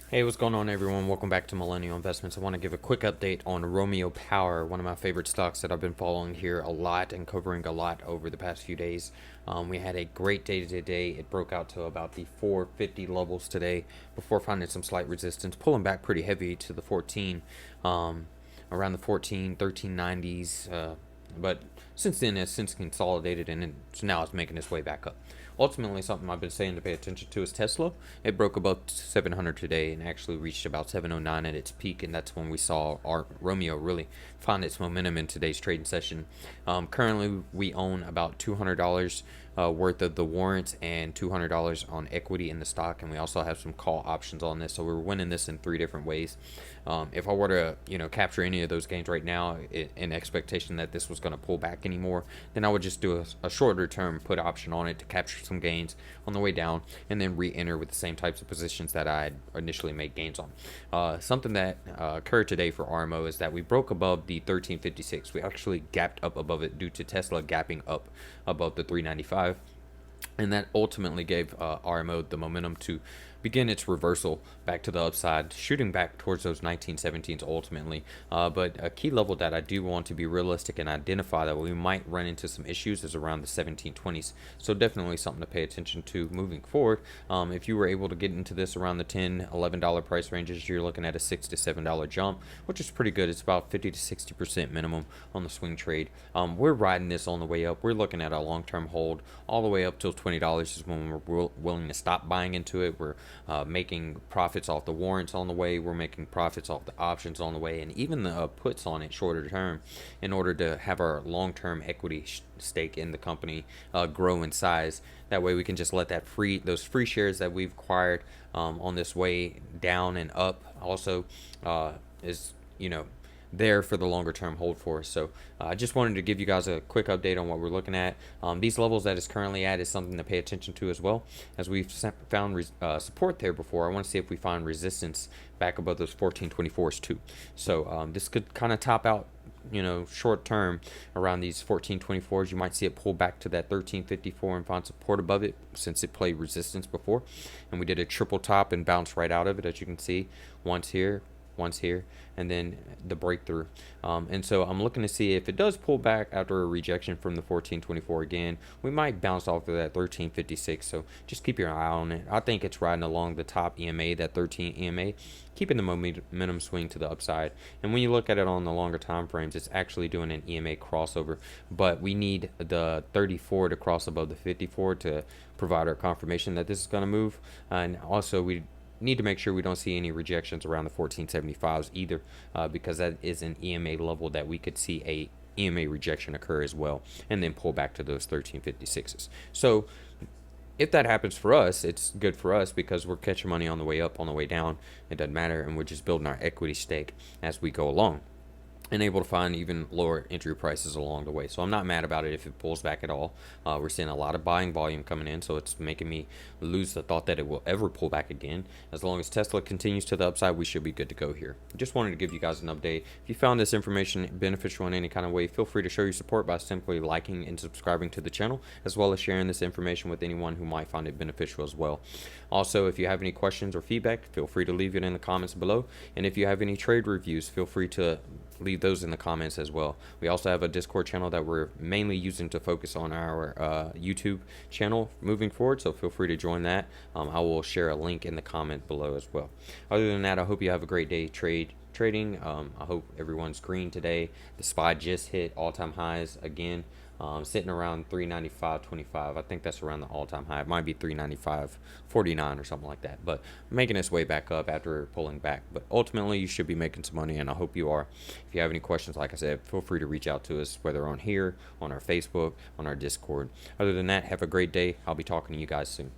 Hey, what's going on, everyone? Welcome back to Millennial Investments. I want to give a quick update on Romeo Power, one of my favorite stocks that I've been following here a lot and covering a lot over the past few days. We had a great day today. It broke out to about the 450 levels today before finding some slight resistance, pulling back pretty heavy to the 14, around the 14, 1390s. But since then, it's since consolidated and now it's making its way back up. Ultimately, something I've been saying to pay attention to is Tesla. It broke above 700 today and actually reached about 709 at its peak, and that's when we saw our Romeo really find its momentum in today's trading session. Currently, we own about $200 worth of the warrants and $200 on equity in the stock, and we also have some call options on this. So we're winning this in three different ways. If I were to, capture any of those gains right now in expectation that this was going to pull back anymore, then I would just do a shorter term put option on it to capture some gains on the way down, and then re-enter with the same types of positions that I had initially made gains on. Something that occurred today for RMO is that we broke above the 1356. We actually gapped up above it due to Tesla gapping up above the 395. And that ultimately gave RMO the momentum to begin its reversal back to the upside, shooting back towards those 1917s ultimately. But a key level that I do want to be realistic and identify that we might run into some issues is around the 1720s. So definitely something to pay attention to moving forward. If you were able to get into this around the $10, $11 price ranges, you're looking at a $6 to $7 jump, which is pretty good. It's about 50 to 60% minimum on the swing trade. We're riding this on the way up. We're looking at a long-term hold all the way up till $20 is when we're willing to stop buying into it. We're making profits off the warrants on the way. We're making profits off the options on the way, and even the puts on it shorter term, in order to have our long-term equity stake in the company grow in size. That way we can just let those free shares that we've acquired on this way down and up also is there for the longer term hold for us. So I just wanted to give you guys a quick update on what we're looking at. These levels that it's currently at is something to pay attention to as well, as we've found support there before. I want to see if we find resistance back above those 1424s too. So this could kind of top out short term around these 1424s. You might see it pull back to that 1354 and find support above it, since it played resistance before, and we did a triple top and bounce right out of it, as you can see, once here, and then the breakthrough. And so I'm looking to see if it does pull back after a rejection from the 1424 again. We might bounce off of that 1356, so just keep your eye on it. I think it's riding along the top EMA, that 13 EMA, keeping the momentum swing to the upside. And when you look at it on the longer time frames, it's actually doing an EMA crossover, but we need the 34 to cross above the 54 to provide our confirmation that this is going to move. And also we need to make sure we don't see any rejections around the 1475s either, because that is an EMA level that we could see a EMA rejection occur as well, and then pull back to those 1356s. So if that happens for us, it's good for us because we're catching money on the way up, on the way down. It doesn't matter, and we're just building our equity stake as we go along, and able to find even lower entry prices along the way. So I'm not mad about it if it pulls back at all. We're seeing a lot of buying volume coming in, so it's making me lose the thought that it will ever pull back again. As long as Tesla continues to the upside, we should be good to go here. Just wanted to give you guys an update. If you found this information beneficial in any kind of way, feel free to show your support by simply liking and subscribing to the channel, as well as sharing this information with anyone who might find it beneficial as well. Also, if you have any questions or feedback, feel free to leave it in the comments below. And if you have any trade reviews, feel free to leave those in the comments as well. We also have a Discord channel that we're mainly using to focus on our YouTube channel moving forward, so feel free to join that. I will share a link in the comment below as well. Other than that, I hope you have a great day trading. I hope everyone's green today. The SPY just hit all-time highs again, sitting around 395.25. I think that's around the all-time high. It might be 395.49 or something like that, but making its way back up after pulling back. But ultimately, you should be making some money, and I hope you are. If you have any questions, like I said, feel free to reach out to us, whether on here, on our Facebook, on our Discord. Other than that, have a great day. I'll be talking to you guys soon.